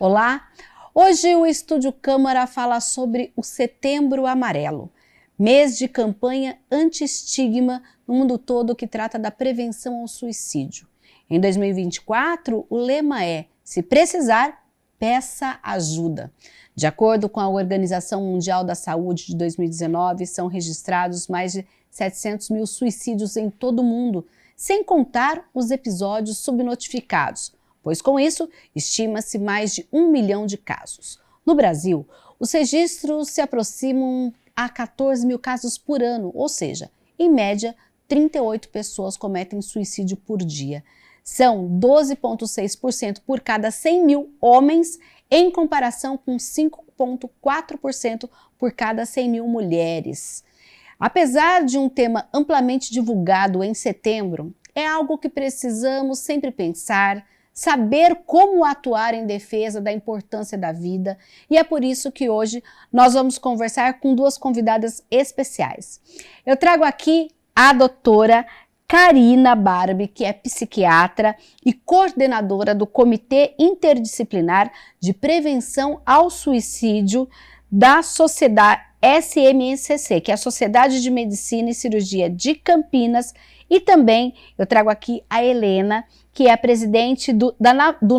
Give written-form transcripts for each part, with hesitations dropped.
Olá! Hoje o Estúdio Câmara fala sobre o Setembro Amarelo, mês de campanha anti-estigma no mundo todo que trata da prevenção ao suicídio. Em 2024, o lema é: se precisar, peça ajuda. De acordo com a Organização Mundial da Saúde de 2019, são registrados mais de 700 mil suicídios em todo o mundo, sem contar os episódios subnotificados, pois com isso estima-se mais de 1 milhão de casos. No Brasil, os registros se aproximam a 14 mil casos por ano, ou seja, em média, 38 pessoas cometem suicídio por dia. São 12,6% por cada 100 mil homens, em comparação com 5,4% por cada 100 mil mulheres. Apesar de um tema amplamente divulgado em setembro, é algo que precisamos sempre pensar, saber como atuar em defesa da importância da vida, e é por isso que hoje nós vamos conversar com duas convidadas especiais. Eu trago aqui a doutora Karina Barbie, que é psiquiatra e coordenadora do Comitê Interdisciplinar de Prevenção ao Suicídio da Sociedade SMCC, que é a Sociedade de Medicina e Cirurgia de Campinas, e também eu trago aqui a Helena, que é a presidente do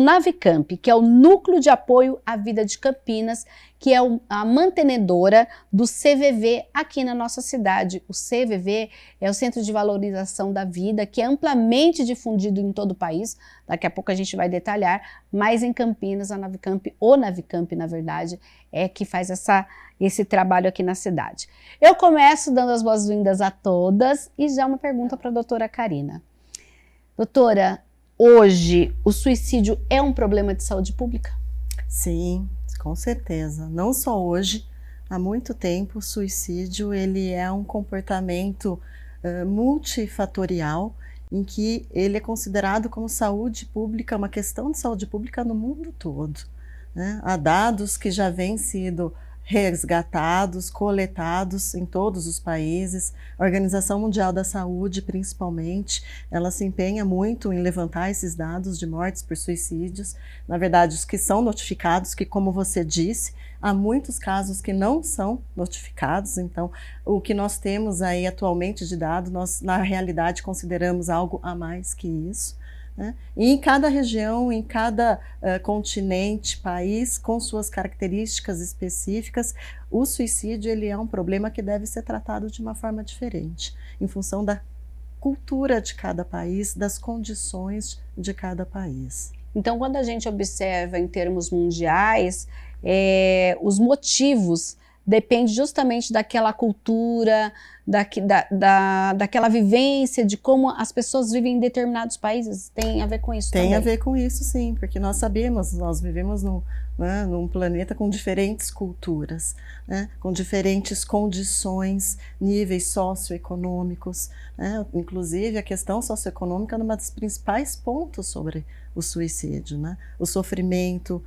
Navicamp, que é o Núcleo de Apoio à Vida de Campinas, que é a mantenedora do CVV aqui na nossa cidade. O CVV é o Centro de Valorização da Vida, que é amplamente difundido em todo o país. Daqui a pouco a gente vai detalhar, mas em Campinas, a Navicamp, o Navicamp, na verdade, é que faz esse trabalho aqui na cidade. Eu começo dando as boas-vindas a todas e já uma pergunta para a doutora Karina. Doutora, hoje o suicídio é um problema de saúde pública? Sim, com certeza. Não só hoje, há muito tempo o suicídio ele é um comportamento multifatorial em que ele é considerado como saúde pública, uma questão de saúde pública no mundo todo, né? Há dados que já vêm sido resgatados, coletados em todos os países. A Organização Mundial da Saúde, principalmente, ela se empenha muito em levantar esses dados de mortes por suicídios. Na verdade, os que são notificados, que como você disse, há muitos casos que não são notificados. Então, o que nós temos aí atualmente de dado, nós na realidade consideramos algo a mais que isso, né? E em cada região, em cada continente, país, com suas características específicas, o suicídio ele é um problema que deve ser tratado de uma forma diferente, em função da cultura de cada país, das condições de cada país. Então, quando a gente observa em termos mundiais, os motivos depende justamente daquela cultura, daquela vivência, de como as pessoas vivem em determinados países. Tem a ver com isso também? Tem a ver com isso, sim, porque nós sabemos, nós vivemos num planeta com diferentes culturas, né, com diferentes condições, níveis socioeconômicos, né, inclusive a questão socioeconômica é uma dos principais pontos sobre o suicídio, né, o sofrimento,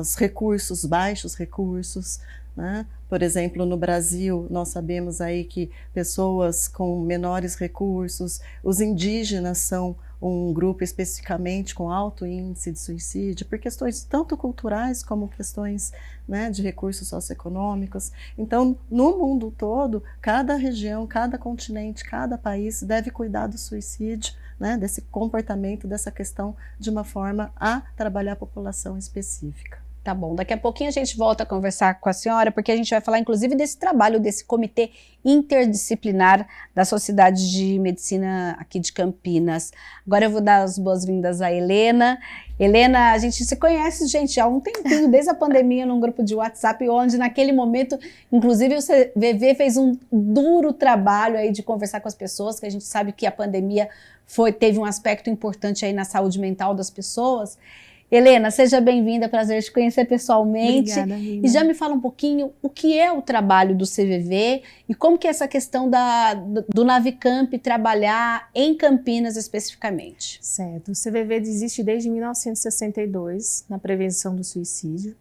os recursos, baixos recursos, né? Por exemplo, no Brasil, nós sabemos aí que pessoas com menores recursos, os indígenas são um grupo especificamente com alto índice de suicídio, por questões tanto culturais como questões, né, de recursos socioeconômicos. Então, no mundo todo, cada região, cada continente, cada país deve cuidar do suicídio, né, desse comportamento, dessa questão, de uma forma a trabalhar a população específica. Tá bom, daqui a pouquinho a gente volta a conversar com a senhora, porque a gente vai falar inclusive desse trabalho, desse comitê interdisciplinar da Sociedade de Medicina aqui de Campinas. Agora eu vou dar as boas-vindas à Helena. Helena, a gente se conhece, gente, há um tempinho, desde a pandemia, num grupo de WhatsApp, onde naquele momento, inclusive o CVV fez um duro trabalho aí de conversar com as pessoas, que a gente sabe que a pandemia teve um aspecto importante aí na saúde mental das pessoas. Helena, seja bem-vinda, prazer te conhecer pessoalmente. Obrigada, Rina. E já me fala um pouquinho o que é o trabalho do CVV e como que é essa questão do Navicamp trabalhar em Campinas especificamente. Certo, o CVV existe desde 1962 na prevenção do suicídio,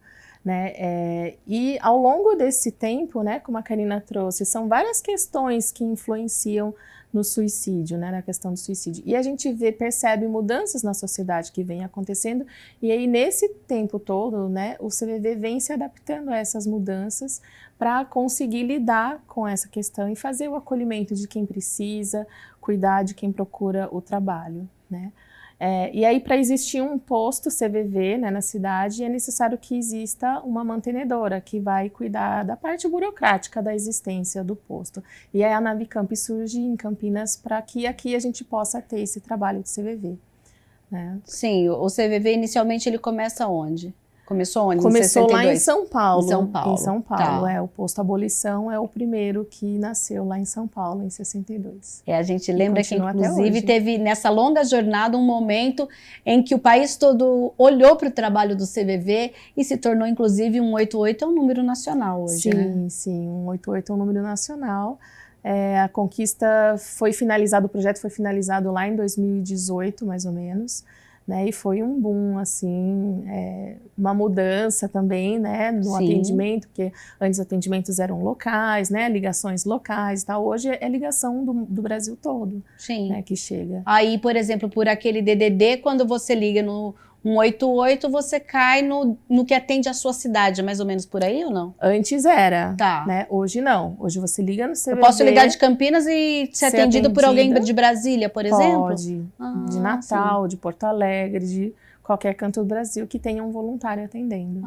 né? E ao longo desse tempo, né, como a Karina trouxe, são várias questões que influenciam no suicídio, né, na questão do suicídio. E a gente percebe mudanças na sociedade que vem acontecendo, e aí nesse tempo todo, né, o CVV vem se adaptando a essas mudanças para conseguir lidar com essa questão e fazer o acolhimento de quem precisa, cuidar de quem procura o trabalho, né. E aí, para existir um posto CVV, né, na cidade, é necessário que exista uma mantenedora que vai cuidar da parte burocrática da existência do posto. E aí a Navicamp surge em Campinas para que aqui a gente possa ter esse trabalho de CVV. Né? Sim, o CVV inicialmente ele começa onde? Começou onde? Começou em 62? lá em São Paulo. Em São Paulo. Em São Paulo, tá. O posto Abolição é o primeiro que nasceu lá em São Paulo, em 62. A gente lembra que, inclusive, hoje. teve nessa longa jornada um momento em que o país todo olhou para o trabalho do CVV e se tornou, inclusive, 188 é um número nacional hoje, sim, né? Sim, 188 é um número nacional. A conquista foi finalizada, o projeto foi finalizado lá em 2018, mais ou menos. Né, e foi um boom, assim, uma mudança também, né, no atendimento, porque antes os atendimentos eram locais, né, ligações locais e tal. Hoje é ligação do Brasil todo, né, que chega. Aí, por exemplo, por aquele DDD, quando você liga no 188, você cai no que atende a sua cidade, mais ou menos por aí ou não? Antes era, tá. Né? Hoje não. Hoje você liga no CVV. Eu posso ligar de Campinas e ser atendido por alguém de Brasília, por exemplo? Pode. De Natal, de Porto Alegre, de qualquer canto do Brasil que tenha um voluntário atendendo.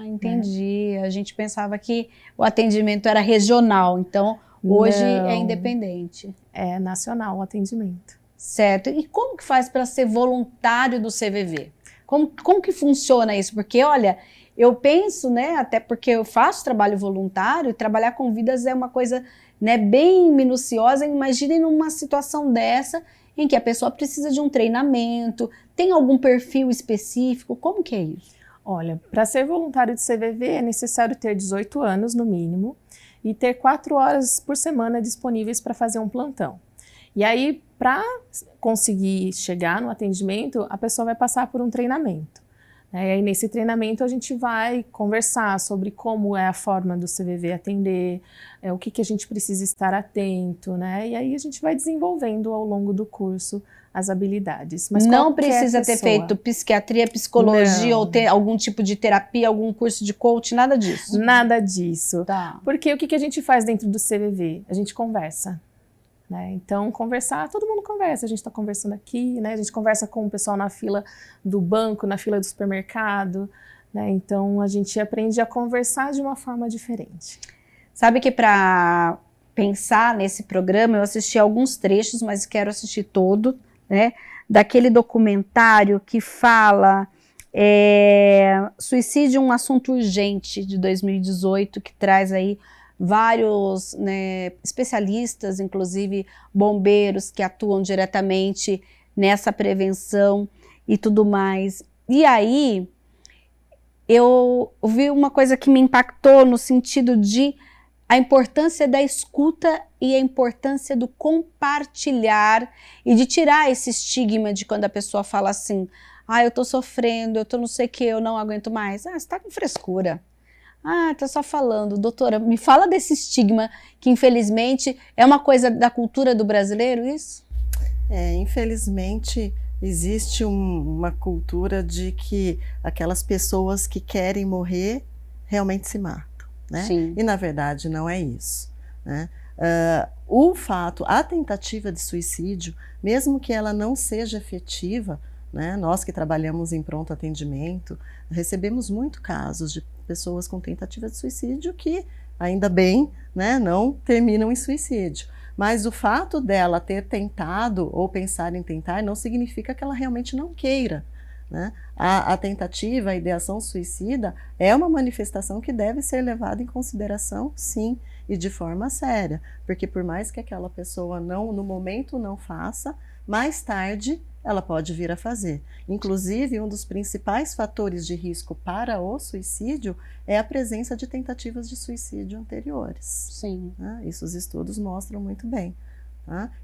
Entendi. A gente pensava que o atendimento era regional, então hoje é independente. É nacional o atendimento. Certo. E como que faz para ser voluntário do CVV? Como que funciona isso? Porque, olha, eu penso, né, até porque eu faço trabalho voluntário, e trabalhar com vidas é uma coisa, né, bem minuciosa. Imaginem numa situação dessa, em que a pessoa precisa de um treinamento, tem algum perfil específico, como que é isso? Olha, para ser voluntário de CVV é necessário ter 18 anos, no mínimo, e ter 4 horas por semana disponíveis para fazer um plantão. E aí, para conseguir chegar no atendimento, a pessoa vai passar por um treinamento. E aí, nesse treinamento, a gente vai conversar sobre como é a forma do CVV atender, o que a gente precisa estar atento, né? E aí a gente vai desenvolvendo ao longo do curso as habilidades. Mas não precisa ter feito psiquiatria, psicologia, ou ter algum tipo de terapia, algum curso de coach, nada disso? Nada disso. Tá. Porque o que a gente faz dentro do CVV? A gente conversa. Né? Então, conversar, todo mundo conversa, a gente está conversando aqui, né? A gente conversa com o pessoal na fila do banco, na fila do supermercado, né? Então a gente aprende a conversar de uma forma diferente. Sabe que para pensar nesse programa, eu assisti alguns trechos, mas quero assistir todo, né? Daquele documentário que fala Suicídio, um assunto urgente, de 2018, que traz aí vários, né, especialistas, inclusive bombeiros que atuam diretamente nessa prevenção e tudo mais. E aí eu vi uma coisa que me impactou no sentido de a importância da escuta e a importância do compartilhar e de tirar esse estigma de quando a pessoa fala assim, eu tô sofrendo, eu tô não sei o que, eu não aguento mais. Você tá com frescura. Tá só falando. Doutora, me fala desse estigma que, infelizmente, é uma coisa da cultura do brasileiro, isso? Infelizmente, existe uma cultura de que aquelas pessoas que querem morrer realmente se matam, né? Sim. E, na verdade, não é isso, né? A tentativa de suicídio, mesmo que ela não seja efetiva, né? Nós que trabalhamos em pronto atendimento, recebemos muito casos de pessoas com tentativa de suicídio que, ainda bem, né, não terminam em suicídio. Mas o fato dela ter tentado ou pensar em tentar não significa que ela realmente não queira, né? A tentativa, a ideação suicida é uma manifestação que deve ser levada em consideração, sim, e de forma séria. Porque por mais que aquela pessoa no momento não faça, mais tarde ela pode vir a fazer. Inclusive, um dos principais fatores de risco para o suicídio é a presença de tentativas de suicídio anteriores. Sim. Isso os estudos mostram muito bem.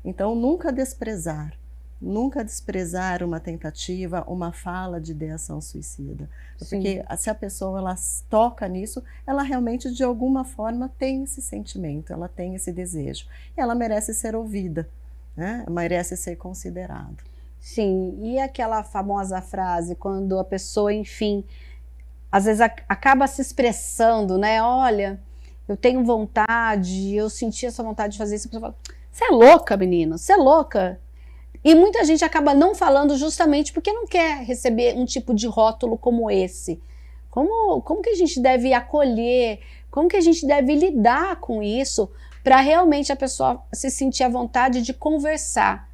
Então, nunca desprezar, nunca desprezar uma tentativa, uma fala de ideação suicida. Porque se a pessoa ela toca nisso, ela realmente de alguma forma tem esse sentimento, ela tem esse desejo. E ela merece ser ouvida, né? Merece ser considerada. Sim, e aquela famosa frase, quando a pessoa, enfim, às vezes acaba se expressando, né? Olha, eu tenho vontade, eu senti essa vontade de fazer isso. A pessoa fala, você é louca, menina, você é louca. E muita gente acaba não falando justamente porque não quer receber um tipo de rótulo como esse. Como que a gente deve acolher, como que a gente deve lidar com isso para realmente a pessoa se sentir à vontade de conversar.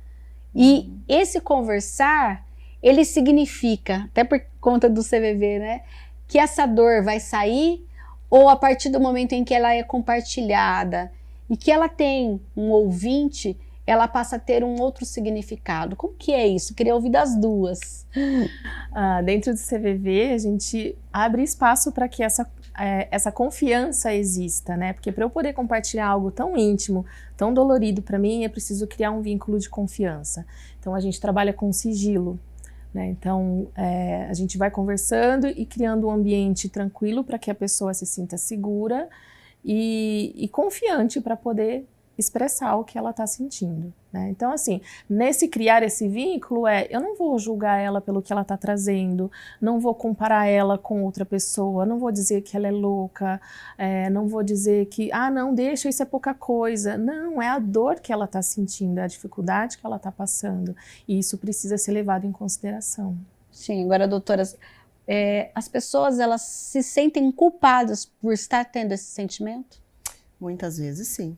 E esse conversar, ele significa, até por conta do CVV, né, que essa dor vai sair ou a partir do momento em que ela é compartilhada e que ela tem um ouvinte, ela passa a ter um outro significado. Como que é isso? Eu queria ouvir das duas. Dentro do CVV, a gente abre espaço para que essa confiança exista, né? Porque para eu poder compartilhar algo tão íntimo, tão dolorido para mim, é preciso criar um vínculo de confiança. Então, a gente trabalha com sigilo, né? Então, a gente vai conversando e criando um ambiente tranquilo para que a pessoa se sinta segura e confiante para poder expressar o que ela está sentindo, né? Então, assim, nesse criar esse vínculo eu não vou julgar ela pelo que ela está trazendo, não vou comparar ela com outra pessoa, não vou dizer que ela é louca, não vou dizer que, não, deixa, isso é pouca coisa. Não, é a dor que ela está sentindo, é a dificuldade que ela está passando, e isso precisa ser levado em consideração. Sim, agora, doutoras, as pessoas, elas se sentem culpadas por estar tendo esse sentimento? Muitas vezes sim.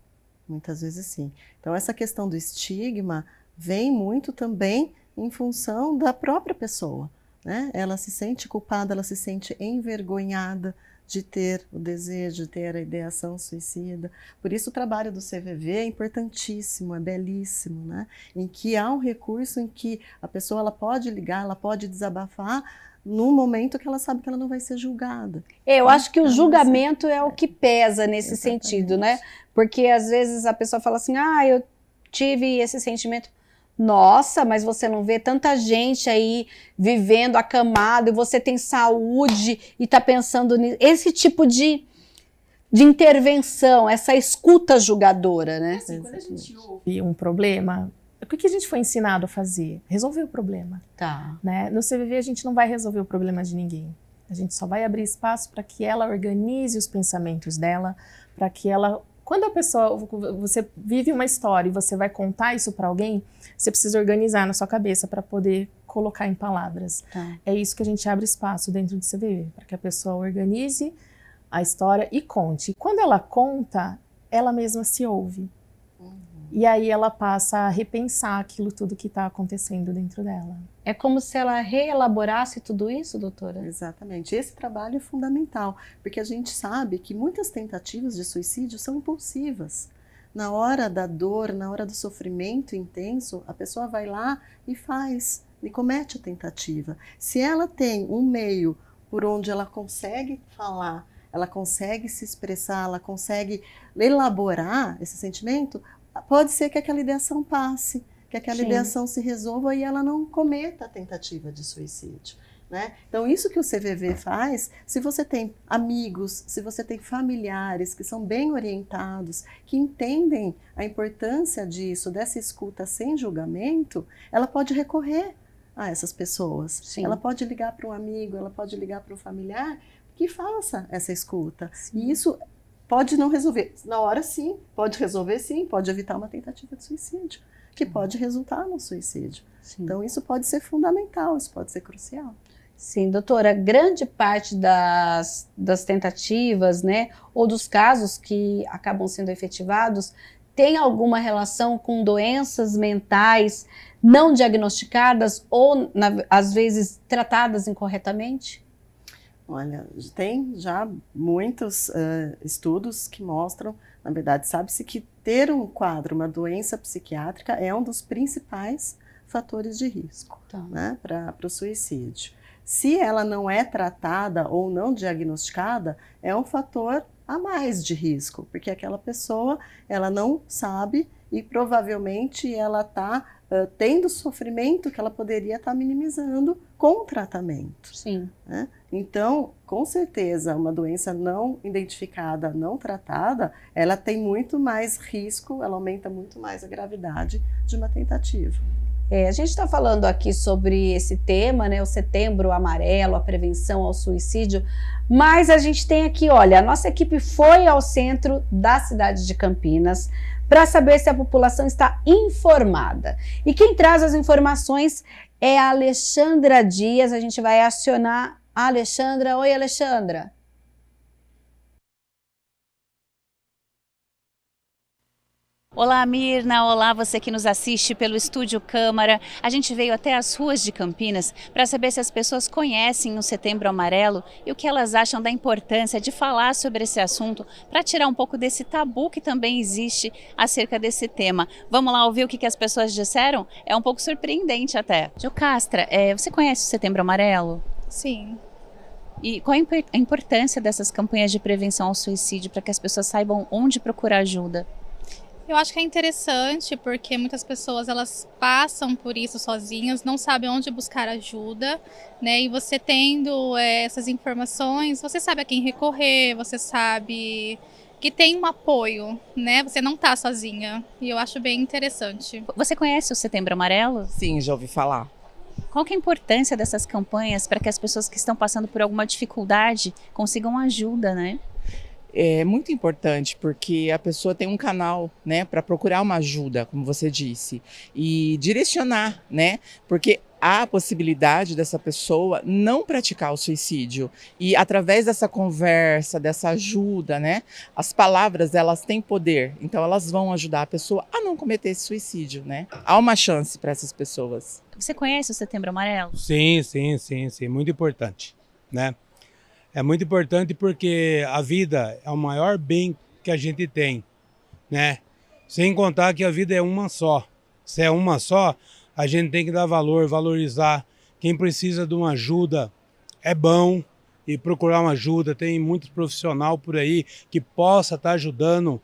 Muitas vezes sim. Então essa questão do estigma vem muito também em função da própria pessoa, né? Ela se sente culpada, ela se sente envergonhada de ter o desejo, de ter a ideação suicida. Por isso o trabalho do CVV é importantíssimo, é belíssimo, né? Em que há um recurso em que a pessoa ela pode ligar, ela pode desabafar num momento que ela sabe que ela não vai ser julgada. Eu acho que o julgamento é o que pesa nesse sentido, né? Porque às vezes a pessoa fala assim, eu tive esse sentimento. Nossa, mas você não vê tanta gente aí vivendo acamado e você tem saúde e tá pensando nisso. Esse tipo de intervenção, essa escuta julgadora, né? Assim, quando a gente ouve um problema, o que a gente foi ensinado a fazer? Resolver o problema. Tá. Né? No CVV a gente não vai resolver o problema de ninguém. A gente só vai abrir espaço para que ela organize os pensamentos dela, para que ela... Quando a pessoa, você vive uma história e você vai contar isso para alguém, você precisa organizar na sua cabeça para poder colocar em palavras. Tá. É isso que a gente abre espaço dentro do CVV, para que a pessoa organize a história e conte. Quando ela conta, ela mesma se ouve. E aí ela passa a repensar aquilo tudo que está acontecendo dentro dela. É como se ela reelaborasse tudo isso, doutora? Exatamente. Esse trabalho é fundamental, porque a gente sabe que muitas tentativas de suicídio são impulsivas. Na hora da dor, na hora do sofrimento intenso, a pessoa vai lá e faz, e comete a tentativa. Se ela tem um meio por onde ela consegue falar, ela consegue se expressar, ela consegue elaborar esse sentimento, pode ser que aquela ideação passe, que aquela ideação se resolva e ela não cometa a tentativa de suicídio, né? Então isso que o CVV faz, se você tem amigos, se você tem familiares que são bem orientados, que entendem a importância disso, dessa escuta sem julgamento, ela pode recorrer a essas pessoas. Sim. Ela pode ligar para um amigo, ela pode ligar para um familiar que faça essa escuta. Sim. E isso pode não resolver. Na hora, sim. Pode resolver, sim. Pode evitar uma tentativa de suicídio, que pode resultar no suicídio. Sim. Então, isso pode ser fundamental, isso pode ser crucial. Sim, doutora, grande parte das tentativas, né, ou dos casos que acabam sendo efetivados, tem alguma relação com doenças mentais não diagnosticadas ou, às vezes, tratadas incorretamente? Olha, tem já muitos estudos que mostram, na verdade, sabe-se que ter um quadro, uma doença psiquiátrica é um dos principais fatores de risco, né, para o suicídio. Se ela não é tratada ou não diagnosticada, é um fator a mais de risco, porque aquela pessoa, ela não sabe e provavelmente ela está tendo sofrimento que ela poderia estar minimizando com o tratamento. Sim. Né? Então, com certeza, uma doença não identificada, não tratada, ela tem muito mais risco, ela aumenta muito mais a gravidade de uma tentativa. A gente está falando aqui sobre esse tema, né, o Setembro Amarelo, a prevenção ao suicídio, mas a gente tem aqui, olha, a nossa equipe foi ao centro da cidade de Campinas para saber se a população está informada. E quem traz as informações é a Alexandra Dias. A gente vai acionar a Alexandra. Oi, Alexandra. Olá, Mirna. Olá, você que nos assiste pelo Estúdio Câmara. A gente veio até as ruas de Campinas para saber se as pessoas conhecem o Setembro Amarelo e o que elas acham da importância de falar sobre esse assunto para tirar um pouco desse tabu que também existe acerca desse tema. Vamos lá ouvir o que as pessoas disseram? É um pouco surpreendente até. Jocastra, você conhece o Setembro Amarelo? Sim. E qual a importância dessas campanhas de prevenção ao suicídio para que as pessoas saibam onde procurar ajuda? Eu acho que é interessante porque muitas pessoas elas passam por isso sozinhas, não sabem onde buscar ajuda, né? E você tendo essas informações, você sabe a quem recorrer, você sabe que tem um apoio, né? Você não tá sozinha. E eu acho bem interessante. Você conhece o Setembro Amarelo? Sim, já ouvi falar. Qual que é a importância dessas campanhas para que as pessoas que estão passando por alguma dificuldade consigam ajuda, né? É muito importante porque a pessoa tem um canal, né, para procurar uma ajuda, como você disse, e direcionar, né, porque há a possibilidade dessa pessoa não praticar o suicídio e através dessa conversa, dessa ajuda, né, as palavras elas têm poder, então elas vão ajudar a pessoa a não cometer esse suicídio, né? Há uma chance para essas pessoas. Você conhece o Setembro Amarelo? Sim, muito importante, né? É muito importante porque a vida é o maior bem que a gente tem, né? Sem contar que a vida é uma só. Se é uma só, a gente tem que dar valor, valorizar. Quem precisa de uma ajuda é bom e procurar uma ajuda. Tem muitos profissionais por aí que possa estar ajudando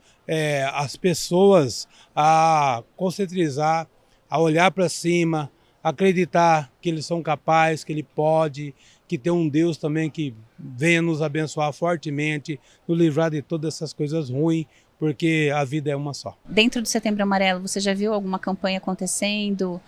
as pessoas a conscientizar, a olhar para cima, acreditar que eles são capazes, que ele pode, que tem um Deus também que venha nos abençoar fortemente, nos livrar de todas essas coisas ruins, porque a vida é uma só. Dentro do Setembro Amarelo, você já viu alguma campanha acontecendo,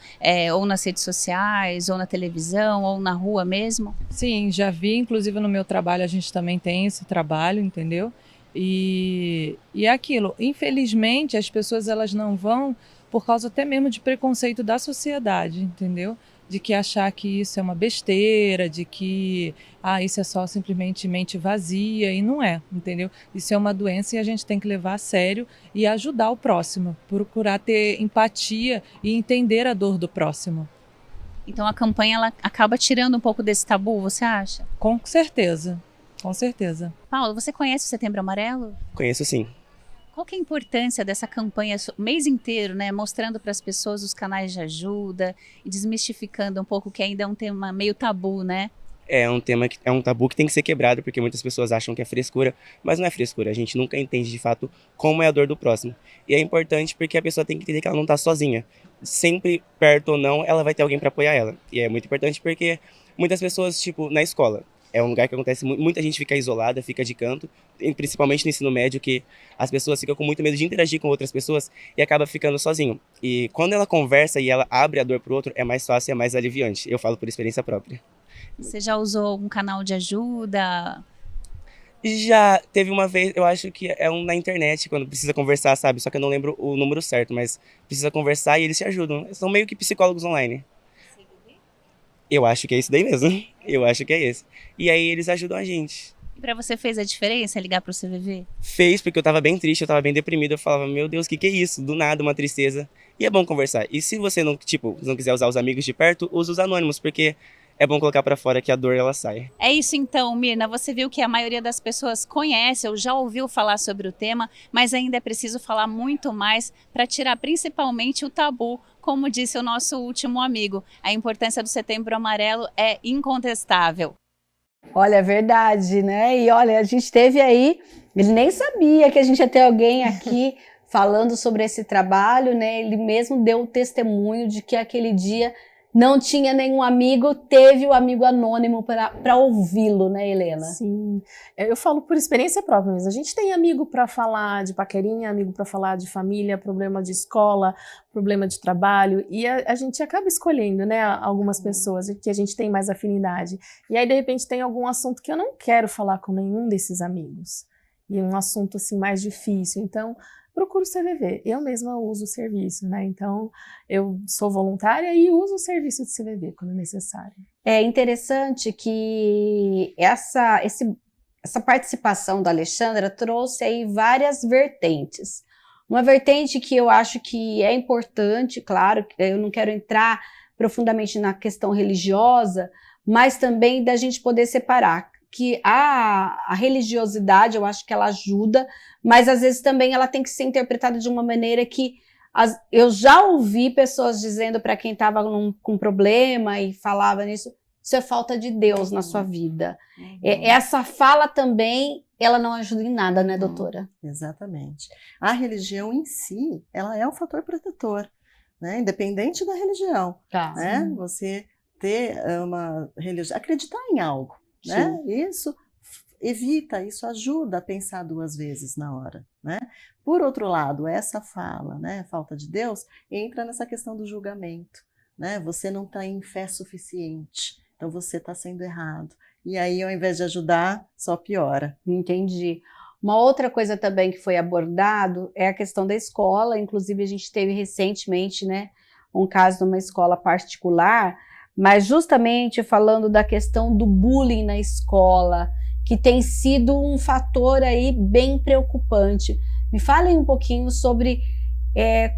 ou nas redes sociais, ou na televisão, ou na rua mesmo? Sim, já vi, inclusive no meu trabalho a gente também tem esse trabalho, entendeu? E é aquilo, infelizmente as pessoas elas não vão por causa até mesmo de preconceito da sociedade, entendeu? De que achar que isso é uma besteira, de que isso é só simplesmente mente vazia, e não é, entendeu? Isso é uma doença e a gente tem que levar a sério e ajudar o próximo, procurar ter empatia e entender a dor do próximo. Então a campanha ela acaba tirando um pouco desse tabu, você acha? Com certeza, com certeza. Paulo, você conhece o Setembro Amarelo? Conheço sim. Qual que é a importância dessa campanha o mês inteiro, né, mostrando para as pessoas os canais de ajuda e desmistificando um pouco que ainda é um tema meio tabu, né? É um tema que é um tabu que tem que ser quebrado, porque muitas pessoas acham que é frescura, mas não é frescura. A gente nunca entende de fato como é a dor do próximo. E é importante porque a pessoa tem que entender que ela não está sozinha. Sempre perto ou não, ela vai ter alguém para apoiar ela. E é muito importante porque muitas pessoas, tipo, na escola, é um lugar que acontece, muita gente fica isolada, fica de canto, principalmente no ensino médio, que as pessoas ficam com muito medo de interagir com outras pessoas e acaba ficando sozinho. E quando ela conversa e ela abre a dor pro outro, é mais fácil e é mais aliviante. Eu falo por experiência própria. Você já usou algum canal de ajuda? Já teve uma vez, eu acho que é na internet, quando precisa conversar, sabe? Só que eu não lembro o número certo, mas precisa conversar e eles te ajudam. São meio que psicólogos online. Eu acho que é isso daí mesmo. Eu acho que é esse. E aí eles ajudam a gente. E pra você fez a diferença ligar pro CVV? Fez, porque eu tava bem triste, eu tava bem deprimido. Eu falava, meu Deus, o que é isso? Do nada, uma tristeza. E é bom conversar. E se você não quiser usar os amigos de perto, usa os anônimos, porque é bom colocar pra fora que a dor, ela sai. É isso então, Mirna. Você viu que a maioria das pessoas conhece ou já ouviu falar sobre o tema, mas ainda é preciso falar muito mais para tirar principalmente o tabu. Como disse o nosso último amigo, a importância do Setembro Amarelo é incontestável. Olha, é verdade, né? E olha, a gente teve aí, ele nem sabia que a gente ia ter alguém aqui falando sobre esse trabalho, né? Ele mesmo deu o testemunho de que aquele dia não tinha nenhum amigo, teve o amigo anônimo para ouvi-lo, né, Helena? Sim, eu falo por experiência própria mesmo. A gente tem amigo para falar de paquerinha, amigo para falar de família, problema de escola, problema de trabalho, e a gente acaba escolhendo, né, algumas pessoas que a gente tem mais afinidade. E aí, de repente, tem algum assunto que eu não quero falar com nenhum desses amigos. E um assunto, assim, mais difícil. Então, procuro o CVV. Eu mesma uso o serviço, né? Então, eu sou voluntária e uso o serviço de CVV quando necessário. É interessante que essa participação da Alexandra trouxe aí várias vertentes. Uma vertente que eu acho que é importante, claro, eu não quero entrar profundamente na questão religiosa, mas também da gente poder separar que a religiosidade, eu acho que ela ajuda, mas às vezes também ela tem que ser interpretada de uma maneira que eu já ouvi pessoas dizendo para quem estava com problema e falava nisso, isso é falta de Deus na sua vida. Essa fala também, ela não ajuda em nada, né, doutora? Exatamente. A religião em si, ela é um fator protetor, né? Independente da religião, Tá. né? Você ter uma religião, acreditar em algo, né? Isso evita, isso ajuda a pensar duas vezes na hora, né? Por outro lado, essa fala, né, falta de Deus, entra nessa questão do julgamento, né? Você não está em fé suficiente, então você está sendo errado. E aí, ao invés de ajudar, só piora. Entendi. Uma outra coisa também que foi abordado é a questão da escola. Inclusive, a gente teve recentemente, né, um caso numa escola particular, mas justamente falando da questão do bullying na escola, que tem sido um fator aí bem preocupante. Me falem um pouquinho sobre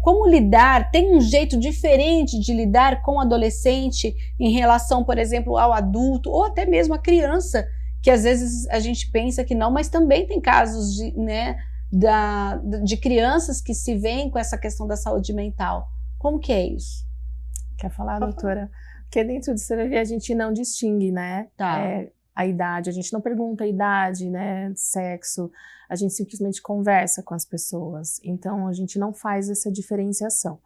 como lidar, tem um jeito diferente de lidar com o adolescente em relação, por exemplo, ao adulto, ou até mesmo a criança, que às vezes a gente pensa que não, mas também tem casos de crianças que se veem com essa questão da saúde mental. Como que é isso? Quer falar, doutora? Porque dentro do CVV a gente não distingue, né? Tá. A idade, a gente não pergunta a idade, né, sexo, a gente simplesmente conversa com as pessoas, então a gente não faz essa diferenciação.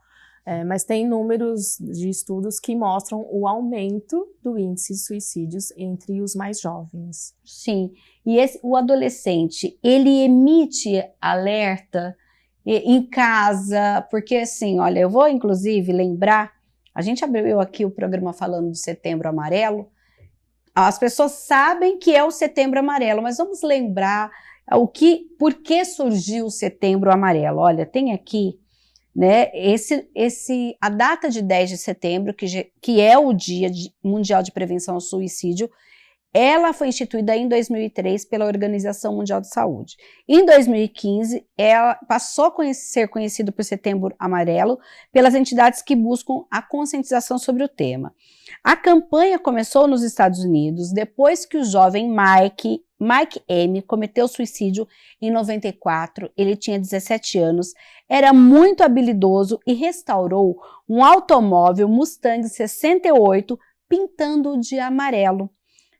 Mas tem números de estudos que mostram o aumento do índice de suicídios entre os mais jovens. Sim, e o adolescente, ele emite alerta em casa, porque assim, olha, eu vou inclusive lembrar, a gente abriu aqui o programa falando de Setembro Amarelo. As pessoas sabem que é o Setembro Amarelo, mas vamos lembrar por que surgiu o Setembro Amarelo. Olha, tem aqui, né, a data de 10 de setembro, que é o Dia Mundial de Prevenção ao Suicídio. Ela foi instituída em 2003 pela Organização Mundial de Saúde. Em 2015, ela passou a ser conhecida por Setembro Amarelo pelas entidades que buscam a conscientização sobre o tema. A campanha começou nos Estados Unidos depois que o jovem Mike M. cometeu suicídio em 94. Ele tinha 17 anos, era muito habilidoso e restaurou um automóvel Mustang 68 pintando-o de amarelo.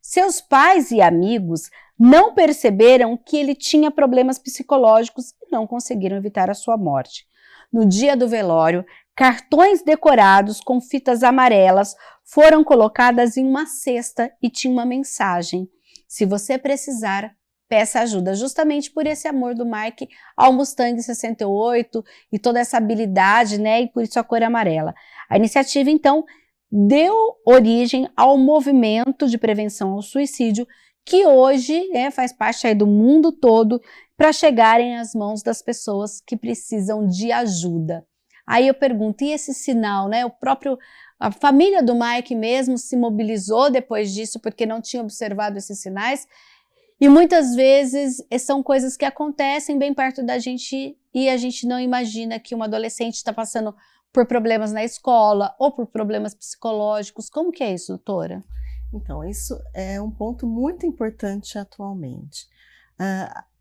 Seus pais e amigos não perceberam que ele tinha problemas psicológicos e não conseguiram evitar a sua morte. No dia do velório, cartões decorados com fitas amarelas foram colocadas em uma cesta e tinha uma mensagem: se você precisar, peça ajuda. Justamente por esse amor do Mike ao Mustang 68 e toda essa habilidade, né? E por isso a cor amarela. A iniciativa, então, deu origem ao movimento de prevenção ao suicídio, que hoje faz parte aí do mundo todo, para chegarem às mãos das pessoas que precisam de ajuda. Aí eu pergunto, e esse sinal, né? A família do Mike mesmo se mobilizou depois disso, porque não tinha observado esses sinais, e muitas vezes são coisas que acontecem bem perto da gente e a gente não imagina que um adolescente está passando por problemas na escola ou por problemas psicológicos. Como que é isso, doutora? Então, isso é um ponto muito importante atualmente.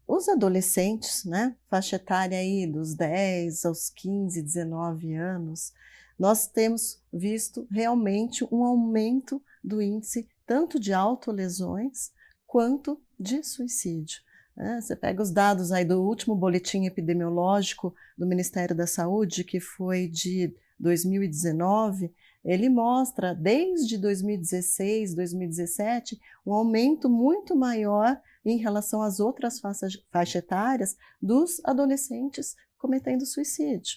Os adolescentes, né, faixa etária aí dos 10 aos 15, 19 anos, nós temos visto realmente um aumento do índice tanto de autolesões quanto de suicídio. Você pega os dados aí do último boletim epidemiológico do Ministério da Saúde, que foi de 2019, ele mostra, desde 2016, 2017, um aumento muito maior em relação às outras faixas etárias dos adolescentes cometendo suicídio.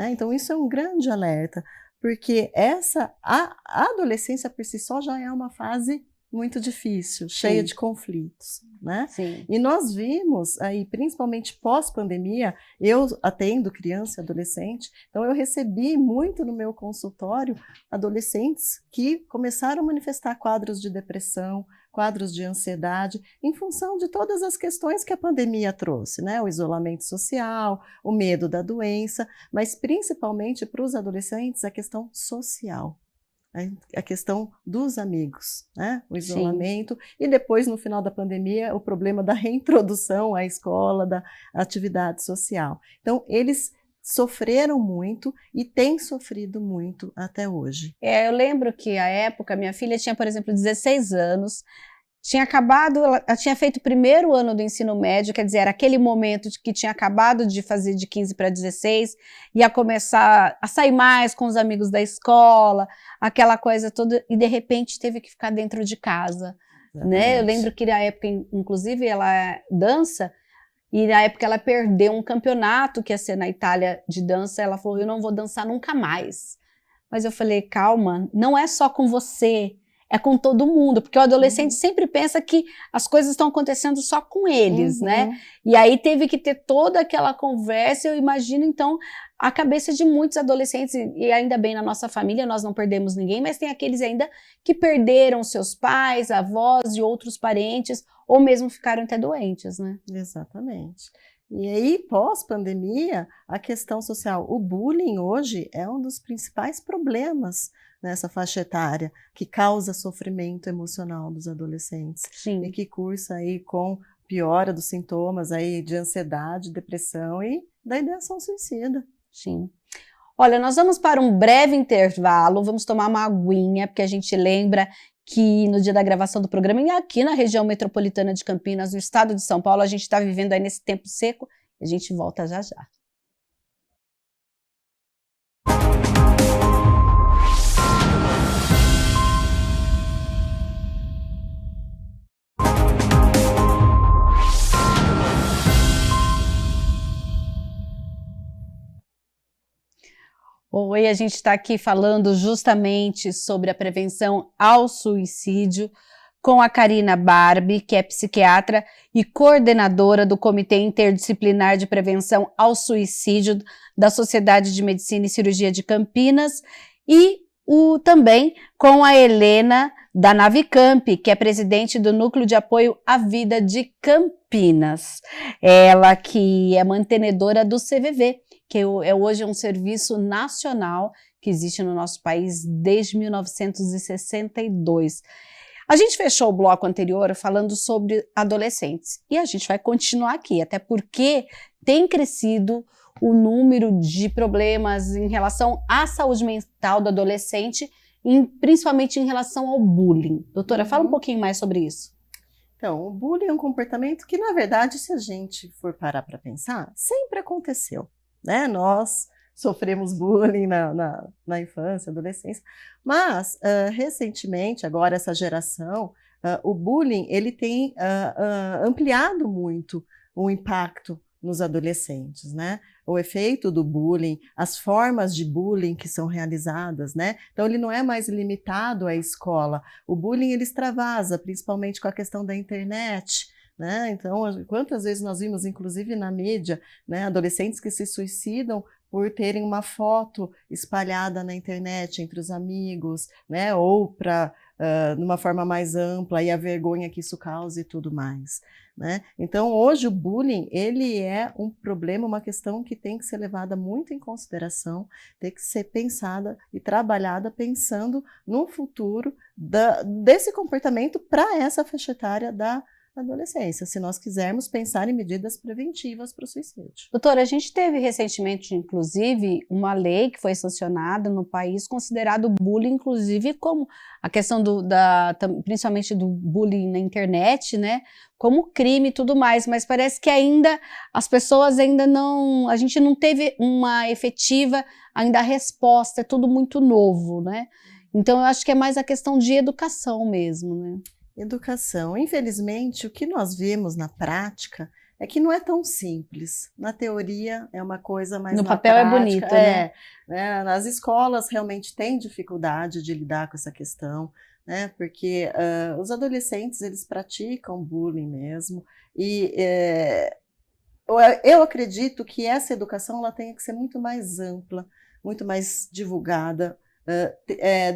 Então, isso é um grande alerta, porque a adolescência por si só já é uma fase muito difícil, cheia Sim. de conflitos, né? Sim. E nós vimos aí, principalmente pós-pandemia, eu atendo criança e adolescente, então eu recebi muito no meu consultório adolescentes que começaram a manifestar quadros de depressão, quadros de ansiedade, em função de todas as questões que a pandemia trouxe, né? O isolamento social, o medo da doença, mas principalmente para os adolescentes a questão social. A questão dos amigos, né? O isolamento, e depois, no final da pandemia, o problema da reintrodução à escola, da atividade social. Então, eles sofreram muito e têm sofrido muito até hoje. Eu lembro que, à época, minha filha tinha, por exemplo, 16 anos, ela tinha feito o primeiro ano do ensino médio, quer dizer, era aquele momento que tinha acabado de fazer de 15 para 16, ia começar a sair mais com os amigos da escola, aquela coisa toda, e de repente teve que ficar dentro de casa, né? Eu lembro que na época, inclusive, ela dança, e na época ela perdeu um campeonato que ia ser na Itália de dança, ela falou, eu não vou dançar nunca mais. Mas eu falei, calma, não é só com você, é com todo mundo, porque o adolescente sempre pensa que as coisas estão acontecendo só com eles, né? E aí teve que ter toda aquela conversa, eu imagino, então, a cabeça de muitos adolescentes, e ainda bem na nossa família, nós não perdemos ninguém, mas tem aqueles ainda que perderam seus pais, avós e outros parentes, ou mesmo ficaram até doentes, né? Exatamente. E aí, pós-pandemia, a questão social, o bullying hoje é um dos principais problemas nessa faixa etária, que causa sofrimento emocional dos adolescentes. Sim. E que cursa aí com piora dos sintomas aí de ansiedade, depressão e da ideação suicida. Sim. Olha, nós vamos para um breve intervalo, vamos tomar uma aguinha, porque a gente lembra que no dia da gravação do programa, e aqui na região metropolitana de Campinas, no estado de São Paulo, a gente está vivendo aí nesse tempo seco, e a gente volta já já. Oi, a gente está aqui falando justamente sobre a prevenção ao suicídio com a Karina Barbie, que é psiquiatra e coordenadora do Comitê Interdisciplinar de Prevenção ao Suicídio da Sociedade de Medicina e Cirurgia de Campinas, e também com a Helena da Navicamp, que é presidente do Núcleo de Apoio à Vida de Campinas. Ela que é mantenedora do CVV, que hoje é um serviço nacional que existe no nosso país desde 1962. A gente fechou o bloco anterior falando sobre adolescentes e a gente vai continuar aqui, até porque tem crescido o número de problemas em relação à saúde mental do adolescente, principalmente em relação ao bullying. Doutora, fala um pouquinho mais sobre isso. Então, o bullying é um comportamento que, na verdade, se a gente for parar para pensar, sempre aconteceu, né? Nós sofremos bullying na infância, adolescência, mas recentemente, agora essa geração, o bullying ele tem ampliado muito o impacto nos adolescentes, né? O efeito do bullying, as formas de bullying que são realizadas, né? Então ele não é mais limitado à escola. O bullying ele extravasa, principalmente com a questão da internet, né? Então, quantas vezes nós vimos, inclusive na mídia, né, adolescentes que se suicidam por terem uma foto espalhada na internet entre os amigos, né? Ou para numa forma mais ampla, e a vergonha que isso causa e tudo mais, né? Então, hoje o bullying, ele é um problema, uma questão que tem que ser levada muito em consideração, tem que ser pensada e trabalhada pensando no futuro desse comportamento para essa faixa etária da na adolescência, se nós quisermos pensar em medidas preventivas para o suicídio. Doutora, a gente teve recentemente, inclusive, uma lei que foi sancionada no país considerado bullying, inclusive como a questão principalmente do bullying na internet, né, como crime e tudo mais, mas parece que ainda as pessoas ainda não, a gente não teve uma efetiva ainda resposta, é tudo muito novo, né? Então eu acho que é mais a questão de educação mesmo, né? Educação. Infelizmente, o que nós vimos na prática é que não é tão simples. Na teoria é uma coisa, mas no na papel prática, é bonito, né? As escolas realmente têm dificuldade de lidar com essa questão, né? Porque os adolescentes, eles praticam bullying mesmo, e eu acredito que essa educação ela tenha que ser muito mais ampla, muito mais divulgada.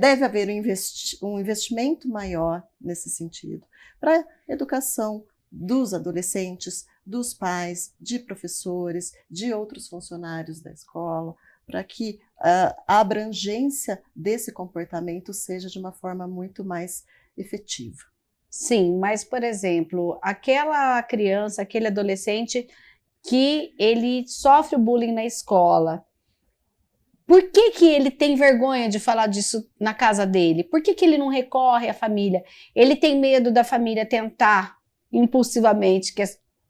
Deve haver um investimento maior nesse sentido, para a educação dos adolescentes, dos pais, de professores, de outros funcionários da escola, para que a abrangência desse comportamento seja de uma forma muito mais efetiva. Sim, mas, por exemplo, aquela criança, aquele adolescente que ele sofre o bullying na escola, por que que ele tem vergonha de falar disso na casa dele? Por que que ele não recorre à família? Ele tem medo da família tentar impulsivamente, que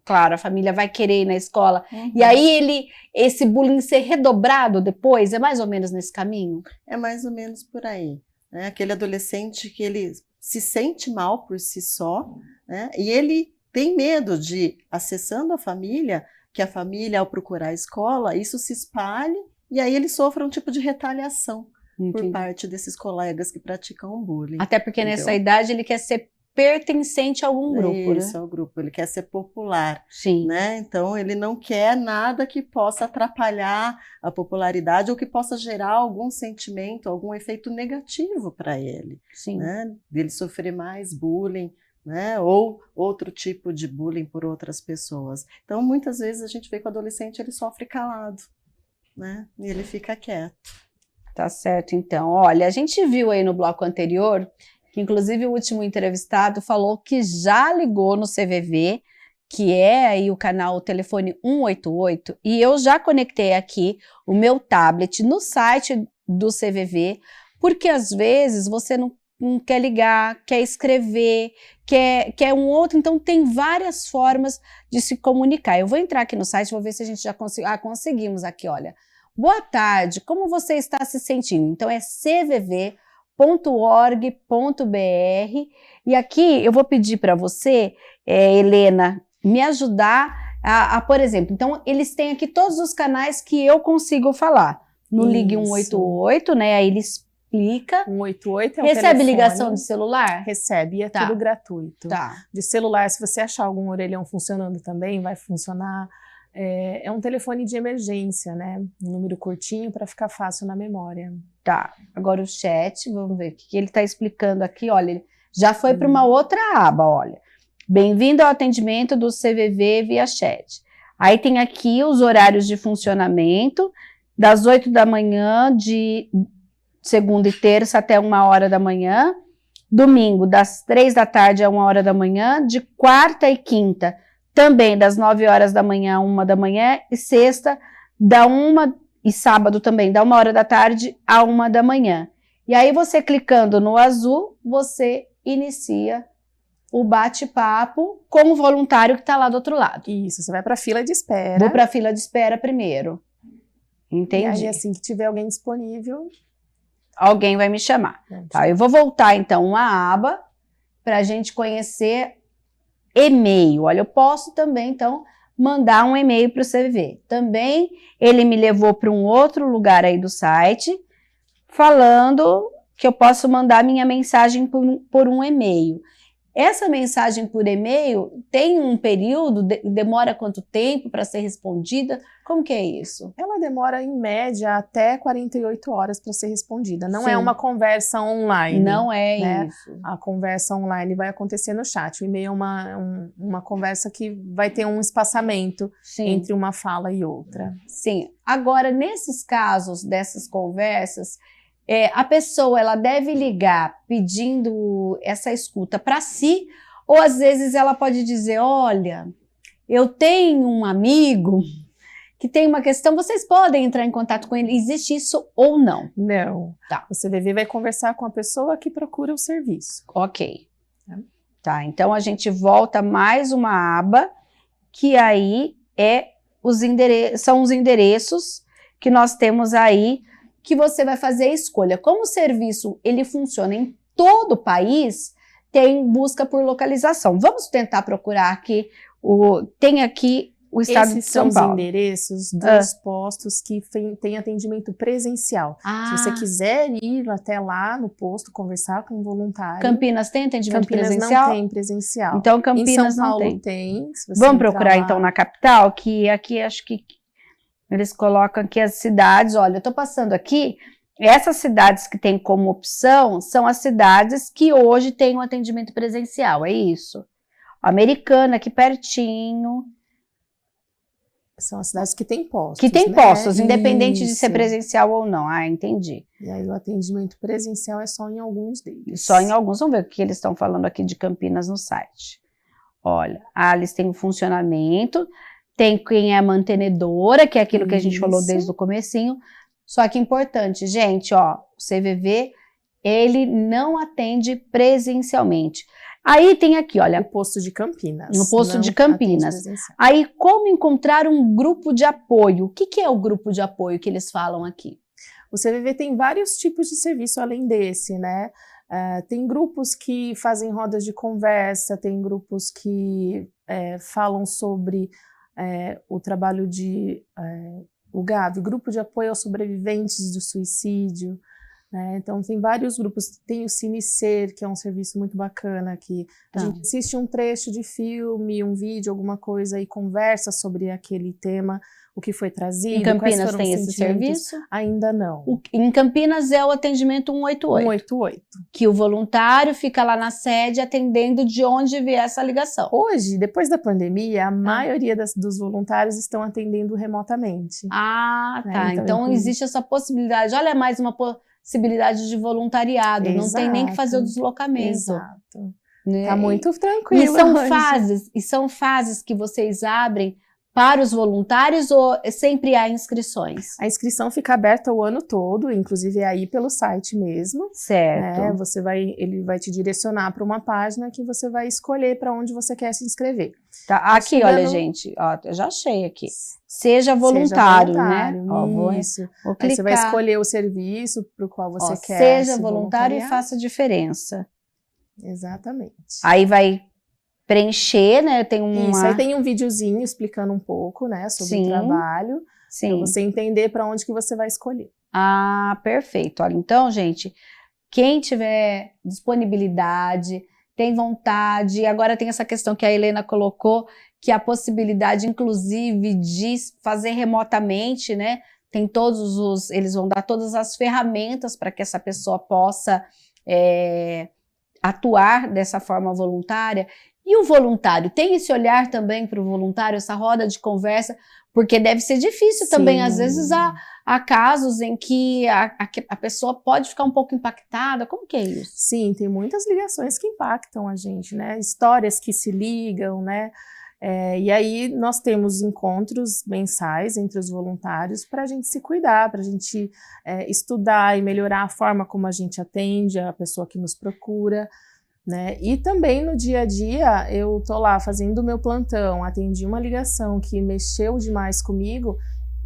claro, a família vai querer ir na escola, e aí esse bullying ser redobrado depois, é mais ou menos nesse caminho? É mais ou menos por aí, né? Aquele adolescente que ele se sente mal por si só, né? E ele tem medo de, acessando a família, que a família, ao procurar a escola, isso se espalhe, e aí ele sofre um tipo de retaliação por parte desses colegas que praticam o bullying. Até porque nessa idade ele quer ser pertencente a algum grupo, Isso, né? ao grupo. Ele quer ser popular, Sim. né? Então ele não quer nada que possa atrapalhar a popularidade ou que possa gerar algum sentimento, algum efeito negativo para ele. Sim. Né? Dele sofrer mais bullying, né? Ou outro tipo de bullying por outras pessoas. Então muitas vezes a gente vê que o adolescente ele sofre calado, né? E ele fica quieto. Tá certo, então. Olha, a gente viu aí no bloco anterior que, inclusive, o último entrevistado falou que já ligou no CVV, que é aí o canal, o telefone 188, e eu já conectei aqui o meu tablet no site do CVV, porque às vezes você não quer ligar, quer escrever, quer um outro, então tem várias formas de se comunicar. Eu vou entrar aqui no site, vou ver se a gente já conseguimos aqui, olha. Boa tarde, como você está se sentindo? Então é cvv.org.br, e aqui eu vou pedir para você, Helena, me ajudar por exemplo, então eles têm aqui todos os canais que eu consigo falar. No Ligue 188, né, aí ele explica. 188 é o Recebe telefone. Ligação de celular? Recebe, e é tudo gratuito. Tá. De celular, se você achar algum orelhão funcionando também, vai funcionar. É um telefone de emergência, né? Um número curtinho para ficar fácil na memória. Tá. Agora o chat, vamos ver o que ele está explicando aqui. Olha, ele já foi para uma outra aba, olha. Bem-vindo ao atendimento do CVV via chat. Aí tem aqui os horários de funcionamento, das 8 da manhã, de segunda e terça até 1h da manhã. Domingo, das 3 da tarde a 1h da manhã. De quarta e quinta, também das 9h da manhã a 1h da manhã, e sexta, e sábado também, da 1h da tarde a 1h da manhã. E aí você clicando no azul, você inicia o bate-papo com o voluntário que está lá do outro lado. Isso, você vai para a fila de espera. Vou para a fila de espera primeiro. Entendi. E aí, assim que tiver alguém disponível, alguém vai me chamar. Tá, eu vou voltar então uma aba para a gente conhecer e-mail. Olha, eu posso também, então, mandar um e-mail para o CVV. Também ele me levou para um outro lugar aí do site, falando que eu posso mandar minha mensagem por um e-mail. Essa mensagem por e-mail tem um período, demora quanto tempo para ser respondida? Como que é isso? Ela demora, em média, até 48 horas para ser respondida. Não Sim. é uma conversa online. Não é, né? Isso. A conversa online vai acontecer no chat. O e-mail é uma conversa que vai ter um espaçamento entre uma fala e outra. Sim. Agora, nesses casos dessas conversas, a pessoa ela deve ligar pedindo essa escuta para si, Ou às vezes ela pode dizer, olha, eu tenho um amigo que tem uma questão, vocês podem entrar em contato com ele, existe isso ou não? Não. Tá. O CVV vai conversar com a pessoa que procura o serviço. Ok. Tá, então a gente volta mais uma aba, que aí são os endereços que nós temos aí, que você vai fazer a escolha. Como o serviço ele funciona em todo o país, tem busca por localização. Vamos tentar procurar aqui, tem aqui o estado de São Paulo. Esses são os endereços dos postos que tem atendimento presencial. Se você quiser ir até lá no posto, conversar com um voluntário. Campinas tem atendimento Campinas presencial? não tem presencial. Então Campinas em São Paulo não tem. se você Vamos entrar procurar lá. então na capital, que aqui acho que eles colocam aqui as cidades. Olha, eu estou passando aqui, essas cidades que tem como opção são as cidades que hoje têm um atendimento presencial, é isso. Americana, aqui pertinho. São as cidades que têm postos. Que tem né? postos, independente de ser Isso. presencial ou não. Ah, entendi. E aí o atendimento presencial é só em alguns deles. Só em alguns. Vamos ver o que eles estão falando aqui de Campinas no site. Olha, eles têm um funcionamento, tem quem é a mantenedora, que é aquilo que a gente falou desde o comecinho. Só que importante, gente, ó, o CVV, ele não atende presencialmente. Aí tem aqui, olha. No posto de Campinas. No posto não de Campinas. atende presencial. Aí, como encontrar um grupo de apoio? O que é o grupo de apoio que eles falam aqui? O CVV tem vários tipos de serviço além desse, né? Tem grupos que fazem rodas de conversa, tem grupos que falam sobre o trabalho o GAV, Grupo de Apoio aos Sobreviventes do Suicídio, né? Então tem vários grupos, tem o Cinecer, que é um serviço muito bacana, que a gente assiste um trecho de filme, um vídeo, alguma coisa e conversa sobre aquele tema, o que foi trazido. Em Campinas tem esse serviço? Ainda não. Em Campinas é o atendimento 188. 188. Que o voluntário fica lá na sede atendendo de onde vier essa ligação. Hoje, depois da pandemia, a maioria dos voluntários estão atendendo remotamente. Ah, tá. Então, Então existe essa possibilidade. Olha, mais uma possibilidade de voluntariado. Não tem nem que fazer o deslocamento. Exato. Né? Tá muito tranquilo. E são fases que vocês abrem para os voluntários ou sempre há inscrições? A inscrição fica aberta o ano todo, inclusive é aí pelo site mesmo. Certo. Ele vai te direcionar para uma página que você vai escolher para onde você quer se inscrever. Tá, aqui, olha, gente, ó, eu já achei aqui. Seja voluntário, né? Ó, Isso. Vou Aí clicar. você vai escolher o serviço para o qual você quer. Seja se voluntário e voluntariar. faça diferença. Exatamente. Aí vai preencher, né? Tem uma... Isso, aí tem um videozinho explicando um pouco, né, sobre o trabalho, para você entender para onde que você vai escolher. Ah, perfeito. Olha, então, gente, quem tiver disponibilidade, tem vontade, agora tem essa questão que a Helena colocou, que a possibilidade, inclusive, de fazer remotamente, né? Tem eles vão dar todas as ferramentas para que essa pessoa possa atuar dessa forma voluntária. E o voluntário, tem esse olhar também para o voluntário, essa roda de conversa, porque deve ser difícil também, às vezes há casos em que a pessoa pode ficar um pouco impactada, como que é isso? Sim, tem muitas ligações que impactam a gente, né, histórias que se ligam, né, e aí nós temos encontros mensais entre os voluntários para a gente se cuidar, para a gente estudar e melhorar a forma como a gente atende a pessoa que nos procura, né? E também no dia a dia eu tô lá fazendo o meu plantão, atendi uma ligação que mexeu demais comigo,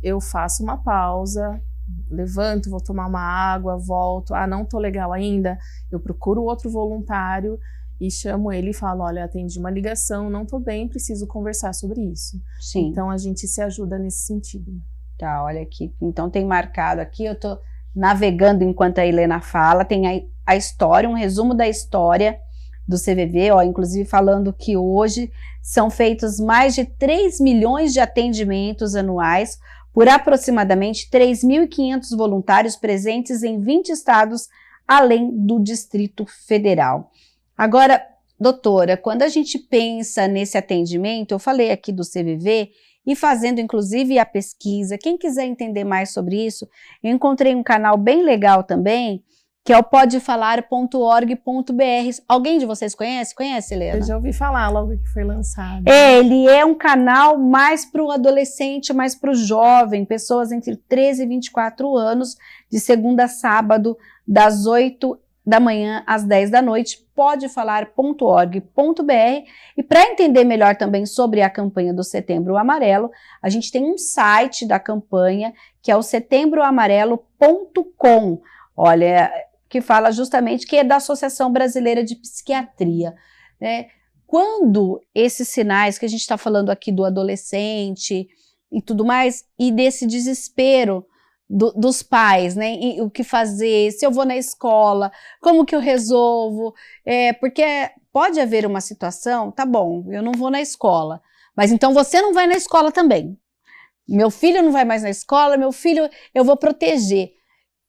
eu faço uma pausa, levanto, vou tomar uma água, volto, não tô legal ainda, eu procuro outro voluntário e chamo ele e falo, olha, atendi uma ligação, não tô bem, preciso conversar sobre isso. Sim. Então a gente se ajuda nesse sentido. Tá, olha aqui, então tem marcado aqui, eu tô navegando enquanto a Helena fala, tem a história, um resumo da história do CVV, inclusive falando que hoje são feitos mais de 3 milhões de atendimentos anuais por aproximadamente 3.500 voluntários presentes em 20 estados, além do Distrito Federal. Agora, doutora, quando a gente pensa nesse atendimento, eu falei aqui do CVV e fazendo inclusive a pesquisa, quem quiser entender mais sobre isso, eu encontrei um canal bem legal também, que é o podefalar.org.br. Alguém de vocês conhece? Conhece, Helena? Eu já ouvi falar logo que foi lançado. Ele é um canal mais para o adolescente, mais para o jovem, pessoas entre 13 e 24 anos, de segunda a sábado, das 8 da manhã às 10 da noite, podefalar.org.br. E para entender melhor também sobre a campanha do Setembro Amarelo, a gente tem um site da campanha, que é o setembroamarelo.com. Olha, que fala justamente que é da Associação Brasileira de Psiquiatria, né? Quando esses sinais que a gente está falando aqui do adolescente e tudo mais, e desse desespero dos pais, né? E o que fazer, se eu vou na escola, como que eu resolvo? Porque pode haver uma situação, tá bom, eu não vou na escola, mas então você não vai na escola também. Meu filho não vai mais na escola, meu filho eu vou proteger.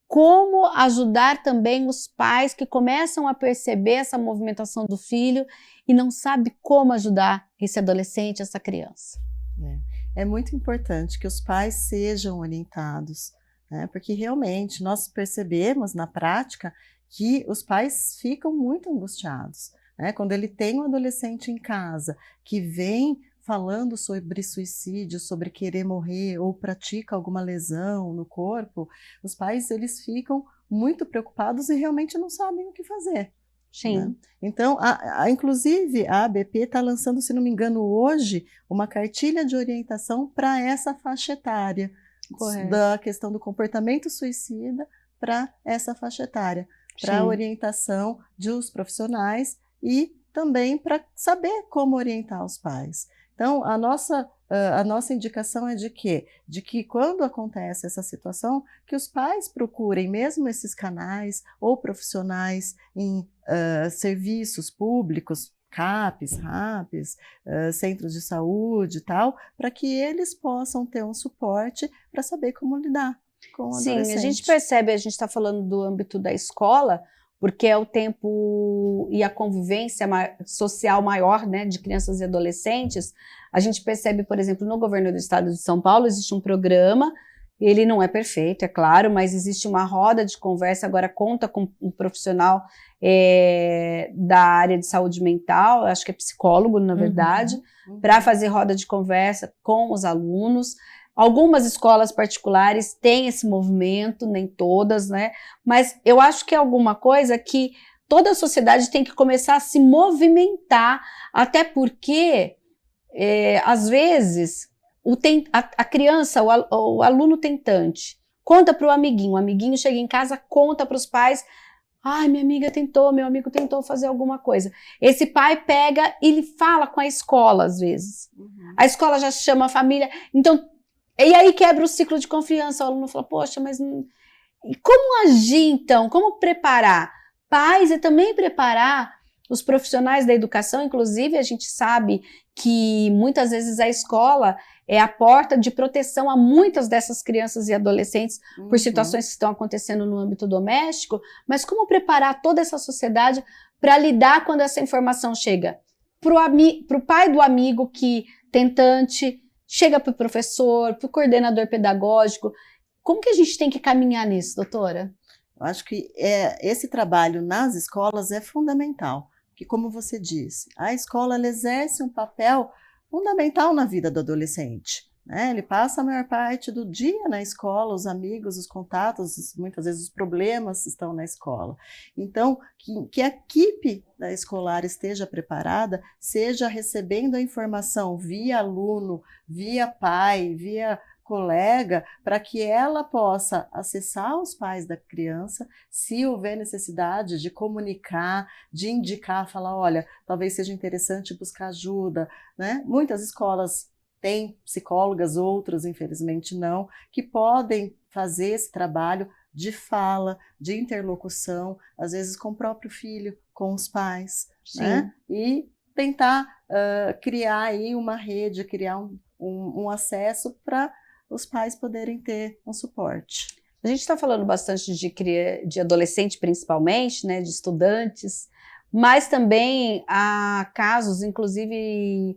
Como ajudar também os pais que começam a perceber essa movimentação do filho e não sabe como ajudar esse adolescente, essa criança? É muito importante que os pais sejam orientados, né? Porque realmente nós percebemos na prática que os pais ficam muito angustiados, né? Quando ele tem um adolescente em casa que vem falando sobre suicídio, sobre querer morrer ou pratica alguma lesão no corpo, os pais eles ficam muito preocupados e realmente não sabem o que fazer. Sim. Né? Então, inclusive, a ABP está lançando, se não me engano, hoje, uma cartilha de orientação para essa faixa etária, da questão do comportamento suicida para essa faixa etária, para a orientação dos profissionais e também para saber como orientar os pais. Então, a nossa indicação é de quê? De que quando acontece essa situação, que os pais procurem mesmo esses canais ou profissionais em serviços públicos, CAPs, RAPs, centros de saúde e tal, para que eles possam ter um suporte para saber como lidar com o adolescente. Sim, a gente percebe, a gente está falando do âmbito da escola, porque é o tempo e a convivência social maior, né, de crianças e adolescentes. A gente percebe, por exemplo, no governo do estado de São Paulo, existe um programa, ele não é perfeito, é claro, mas existe uma roda de conversa, agora conta com um profissional da área de saúde mental, acho que é psicólogo, na verdade, para fazer roda de conversa com os alunos. Algumas escolas particulares têm esse movimento, nem todas, né? Mas eu acho que é alguma coisa que toda a sociedade tem que começar a se movimentar, até porque, às vezes, a criança, o aluno tentante, conta para o amiguinho chega em casa, conta para os pais, ai, minha amiga tentou, meu amigo tentou fazer alguma coisa. Esse pai pega e ele fala com a escola, às vezes. A escola já chama a família, então, e aí quebra o ciclo de confiança, o aluno fala, poxa, mas e como agir então? Como preparar? Pais e também preparar os profissionais da educação, inclusive a gente sabe que muitas vezes a escola é a porta de proteção a muitas dessas crianças e adolescentes por situações que estão acontecendo no âmbito doméstico, mas como preparar toda essa sociedade para lidar quando essa informação chega para o pai do amigo que tentante, chega para o professor, para o coordenador pedagógico. Como que a gente tem que caminhar nisso, doutora? Eu acho que esse trabalho nas escolas é fundamental, porque como você disse, a escola ela exerce um papel fundamental na vida do adolescente, né? Ele passa a maior parte do dia na escola, os amigos, os contatos, muitas vezes os problemas estão na escola. Então, que a equipe da escolar esteja preparada, seja recebendo a informação via aluno, via pai, via colega, para que ela possa acessar os pais da criança, se houver necessidade de comunicar, de indicar, falar, olha, talvez seja interessante buscar ajuda, né? Muitas escolas têm psicólogas, outras, infelizmente, não, que podem fazer esse trabalho de fala, de interlocução, às vezes com o próprio filho, com os pais, né? E tentar criar aí uma rede, criar um acesso para os pais poderem ter um suporte. A gente está falando bastante de adolescente, principalmente, né, de estudantes, mas também há casos, inclusive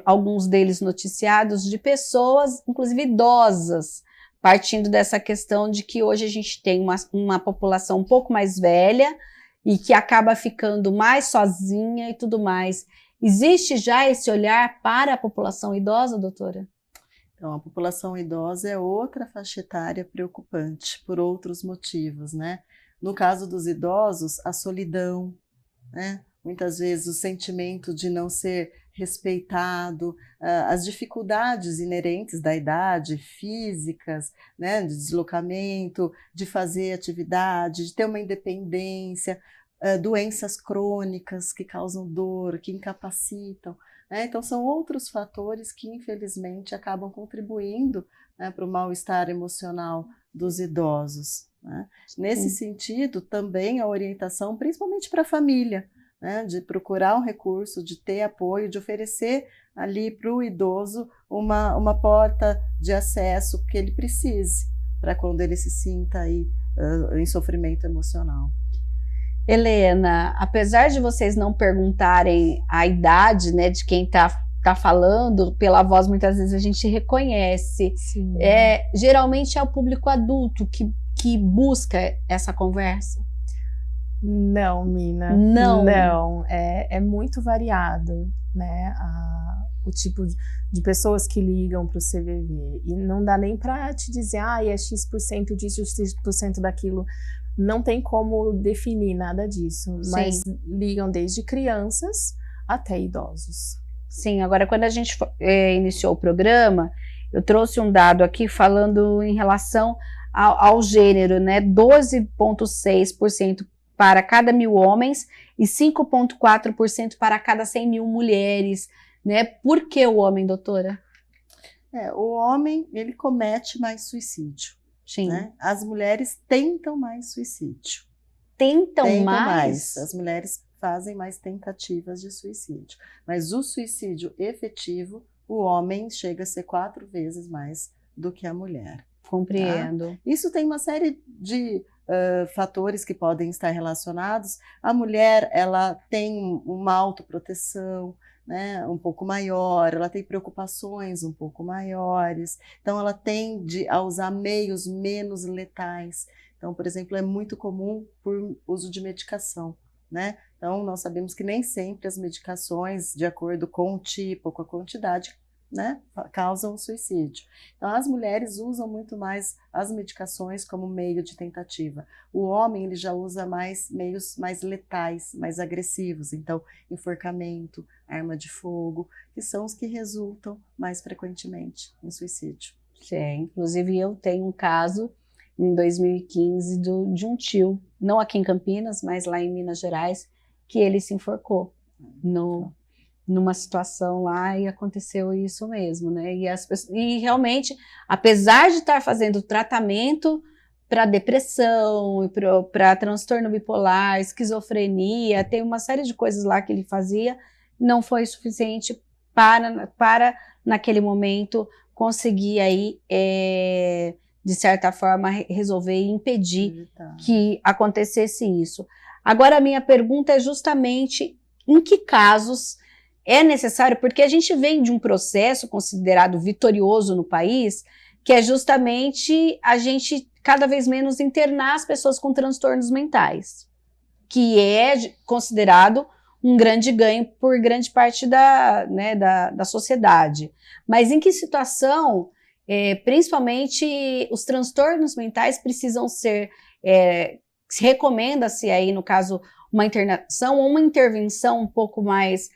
alguns deles noticiados, de pessoas, inclusive idosas, partindo dessa questão de que hoje a gente tem uma população um pouco mais velha e que acaba ficando mais sozinha e tudo mais. Existe já esse olhar para a população idosa, doutora? Então, a população idosa é outra faixa etária preocupante, por outros motivos, né? No caso dos idosos, a solidão, né? Muitas vezes o sentimento de não ser respeitado, as dificuldades inerentes da idade, físicas, né, de deslocamento, de fazer atividade, de ter uma independência, doenças crônicas que causam dor, que incapacitam, né? Então são outros fatores que infelizmente acabam contribuindo, né, para o mal-estar emocional dos idosos, né? Nesse sentido, também a orientação, principalmente para a família, né, de procurar um recurso, de ter apoio, de oferecer ali para o idoso uma porta de acesso que ele precise, para quando ele se sinta aí, em sofrimento emocional. Helena, apesar de vocês não perguntarem a idade, né, de quem tá falando, pela voz muitas vezes a gente reconhece. Sim. Geralmente é o público adulto que busca essa conversa? Não, Mina. Não. Não, é muito variado, né? O tipo de pessoas que ligam para o CVV. E não dá nem para te dizer, é X% disso, X% daquilo. Não tem como definir nada disso, mas ligam desde crianças até idosos. Sim, agora quando a gente iniciou o programa, eu trouxe um dado aqui falando em relação ao gênero, né? 12,6% para cada 1.000 homens e 5,4% para cada 100.000 mulheres, né? Por que o homem, doutora? O homem, ele comete mais suicídio. Sim. Né? As mulheres tentam mais suicídio. Tentam mais? As mulheres fazem mais tentativas de suicídio. Mas o suicídio efetivo, o homem chega a ser 4 vezes mais do que a mulher. Compreendo. Tá? Isso tem uma série de fatores que podem estar relacionados. A mulher, ela tem uma autoproteção, né, um pouco maior, ela tem preocupações um pouco maiores, então ela tende a usar meios menos letais. Então, por exemplo, é muito comum por uso de medicação, né? Então, nós sabemos que nem sempre as medicações, de acordo com o tipo, com a quantidade, né, causam suicídio. Então, as mulheres usam muito mais as medicações como meio de tentativa. O homem, ele já usa mais meios mais letais, mais agressivos. Então, enforcamento, arma de fogo, que são os que resultam mais frequentemente em suicídio. Inclusive eu tenho um caso em 2015 de um tio, não aqui em Campinas, mas lá em Minas Gerais, que ele se enforcou numa situação lá e aconteceu isso mesmo, né? E realmente, apesar de estar fazendo tratamento para depressão, para transtorno bipolar, esquizofrenia, tem uma série de coisas lá que ele fazia, não foi suficiente para naquele momento, conseguir aí, de certa forma, resolver e impedir que acontecesse isso. Agora, a minha pergunta é justamente em que casos é necessário, porque a gente vem de um processo considerado vitorioso no país, que é justamente a gente cada vez menos internar as pessoas com transtornos mentais, que é considerado um grande ganho por grande parte da sociedade. Mas em que situação, principalmente os transtornos mentais precisam ser, se recomenda-se aí, no caso, uma internação ou uma intervenção um pouco mais,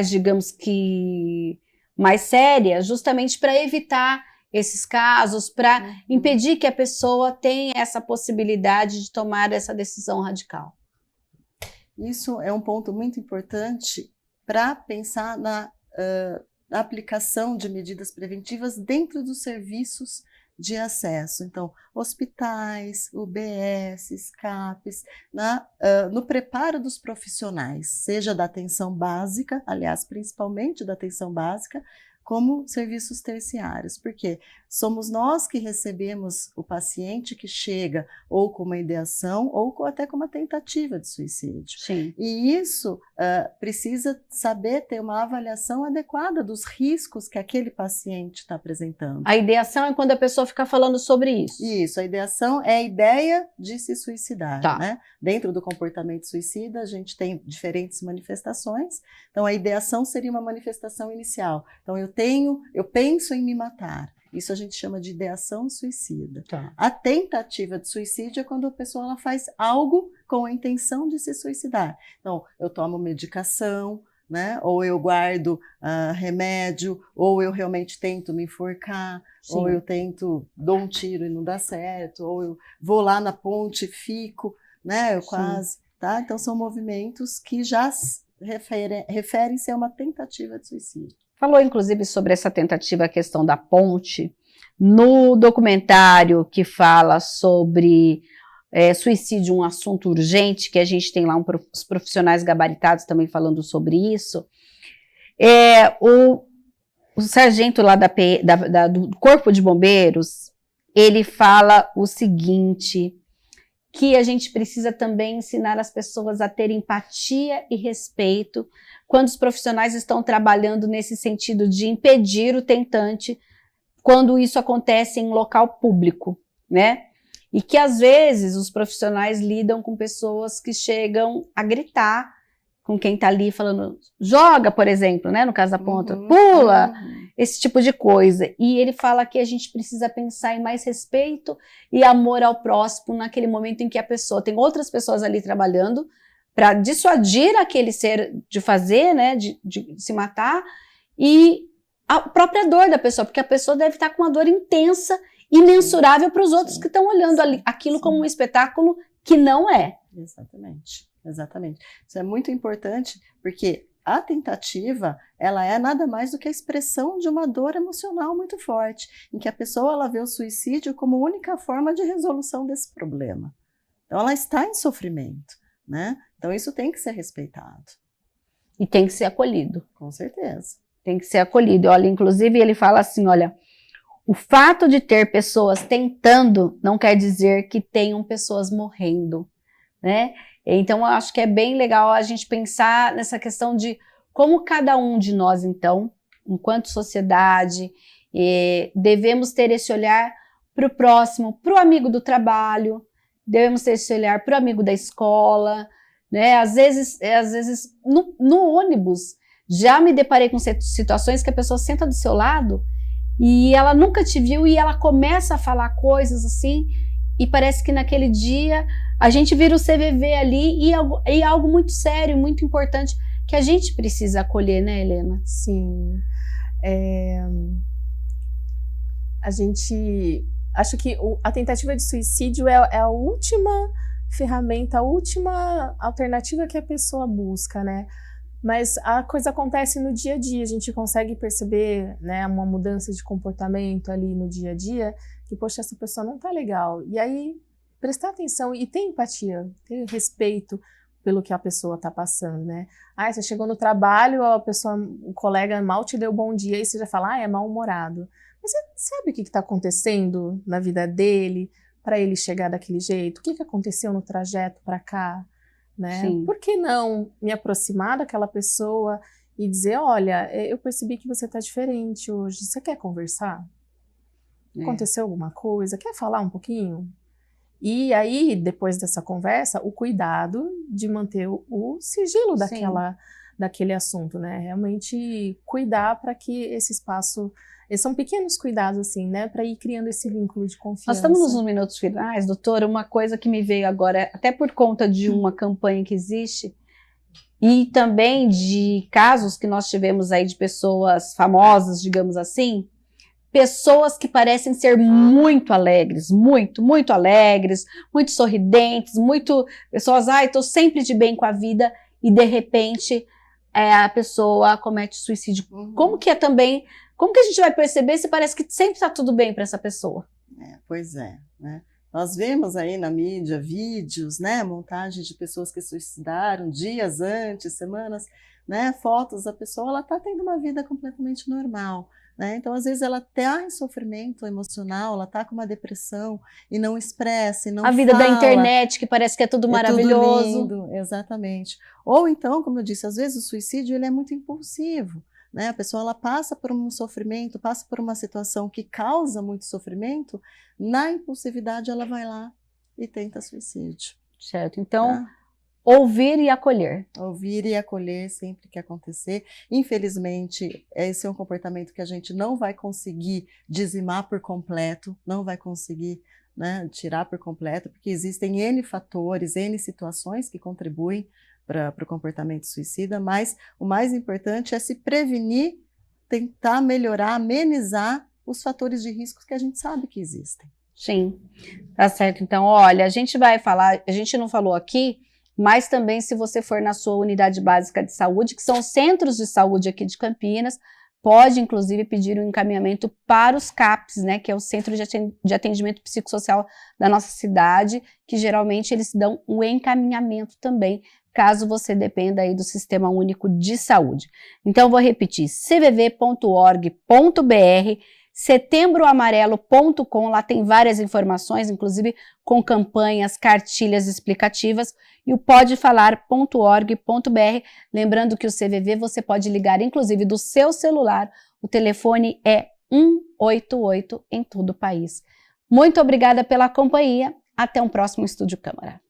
digamos que, mais séria, justamente para evitar esses casos, para impedir que a pessoa tenha essa possibilidade de tomar essa decisão radical. Isso é um ponto muito importante para pensar na aplicação de medidas preventivas dentro dos serviços de acesso. Então, hospitais, UBS, CAPs, no preparo dos profissionais, seja da atenção básica, aliás, principalmente da atenção básica, como serviços terciários. Por quê? somos nós que recebemos o paciente que chega ou com uma ideação ou até com uma tentativa de suicídio. Sim. E isso precisa saber ter uma avaliação adequada dos riscos que aquele paciente está apresentando. A ideação é quando a pessoa fica falando sobre isso. Isso, a ideação é a ideia de se suicidar. Tá. Né? Dentro do comportamento suicida, a gente tem diferentes manifestações. Então, a ideação seria uma manifestação inicial. Então, eu penso em me matar. Isso a gente chama de ideação suicida. Tá. A tentativa de suicídio é quando a pessoa ela faz algo com a intenção de se suicidar. Então, eu tomo medicação, né? Ou eu guardo remédio, ou eu realmente tento me enforcar, Sim. ou eu dou um tiro e não dá certo, ou eu vou lá na ponte e fico, né? Eu Sim. quase, tá? Então, são movimentos que já referem-se a uma tentativa de suicídio. Falou, inclusive, sobre essa tentativa, a questão da ponte, no documentário que fala sobre suicídio, um assunto urgente, que a gente tem lá os profissionais gabaritados também falando sobre isso, o sargento lá do Corpo de Bombeiros, ele fala o seguinte, que a gente precisa também ensinar as pessoas a ter empatia e respeito quando os profissionais estão trabalhando nesse sentido de impedir o tentante quando isso acontece em local público, né? E que às vezes os profissionais lidam com pessoas que chegam a gritar com quem está ali falando, joga, por exemplo, né? No caso da ponta, pula, esse tipo de coisa. E ele fala que a gente precisa pensar em mais respeito e amor ao próximo naquele momento em que a pessoa tem outras pessoas ali trabalhando para dissuadir aquele ser de fazer, né? De se matar, e a própria dor da pessoa, porque a pessoa deve estar com uma dor intensa, imensurável para os outros que estão olhando ali, aquilo como um espetáculo que não é. Exatamente, exatamente. Isso é muito importante, porque a tentativa, ela é nada mais do que a expressão de uma dor emocional muito forte, em que a pessoa ela vê o suicídio como única forma de resolução desse problema. Então, ela está em sofrimento, né? Então, isso tem que ser respeitado. E tem que ser acolhido. Com certeza. Tem que ser acolhido. Olha, inclusive, ele fala assim, olha, o fato de ter pessoas tentando não quer dizer que tenham pessoas morrendo, né? Então, eu acho que é bem legal a gente pensar nessa questão de como cada um de nós, então, enquanto sociedade, devemos ter esse olhar para o próximo, para o amigo do trabalho, devemos ter esse olhar para o amigo da escola, né? Às vezes no ônibus, já me deparei com situações que a pessoa senta do seu lado e ela nunca te viu e ela começa a falar coisas assim, e parece que naquele dia a gente vira o CVV ali e é algo muito sério, muito importante, que a gente precisa acolher, né, Helena? Sim. Acho que a tentativa de suicídio é a última ferramenta, a última alternativa que a pessoa busca, né? Mas a coisa acontece no dia a dia, a gente consegue perceber, né, uma mudança de comportamento ali no dia a dia, que, poxa, essa pessoa não tá legal. E aí, prestar atenção e ter empatia, ter respeito pelo que a pessoa tá passando, né? Ah, você chegou no trabalho, o colega mal te deu bom dia, e você já fala, é mal-humorado. Mas você sabe o que tá acontecendo na vida dele, para ele chegar daquele jeito? O que aconteceu no trajeto para cá? Né? Por que não me aproximar daquela pessoa e dizer, olha, eu percebi que você está diferente hoje, você quer conversar? Aconteceu alguma coisa? Quer falar um pouquinho? E aí, depois dessa conversa, o cuidado de manter o sigilo daquele assunto, né? Realmente cuidar para que esse espaço... São pequenos cuidados, assim, né? Para ir criando esse vínculo de confiança. Nós estamos nos minutos finais, doutora. Uma coisa que me veio agora, até por conta de uma campanha que existe, e também de casos que nós tivemos aí de pessoas famosas, digamos assim, pessoas que parecem ser muito alegres, muito alegres, muito sorridentes, pessoas, estou sempre de bem com a vida, e de repente a pessoa comete suicídio. Como que a gente vai perceber se parece que sempre está tudo bem para essa pessoa? Pois é, né? Nós vemos aí na mídia vídeos, né, montagem de pessoas que suicidaram dias antes, semanas, né, fotos da pessoa, ela está tendo uma vida completamente normal, né? Então, às vezes, ela está em sofrimento emocional, ela está com uma depressão e não expressa, e não A vida da fala. internet, que parece que é tudo maravilhoso. É tudo lindo, exatamente. Ou então, como eu disse, às vezes o suicídio ele é muito impulsivo, né? A pessoa ela passa por um sofrimento, passa por uma situação que causa muito sofrimento, na impulsividade ela vai lá e tenta suicídio. Certo, então, Tá? ouvir e acolher. Ouvir e acolher sempre que acontecer. Infelizmente, esse é um comportamento que a gente não vai conseguir dizimar por completo, não vai conseguir, né, tirar por completo, porque existem N fatores, N situações que contribuem para o comportamento suicida, mas o mais importante é se prevenir, tentar melhorar, amenizar os fatores de risco que a gente sabe que existem. Sim, tá certo. Então, olha, a gente vai falar, a gente não falou aqui, mas também se você for na sua unidade básica de saúde, que são os centros de saúde aqui de Campinas, pode inclusive pedir um encaminhamento para os CAPs, né, que é o Centro de Atendimento Psicossocial da nossa cidade, que geralmente eles dão o encaminhamento também, caso você dependa aí do Sistema Único de Saúde. Então, vou repetir, cvv.org.br, setembroamarelo.com, lá tem várias informações, inclusive com campanhas, cartilhas explicativas, e o podefalar.org.br, lembrando que o CVV você pode ligar inclusive do seu celular, o telefone é 188 em todo o país. Muito obrigada pela companhia, até um próximo Estúdio Câmara.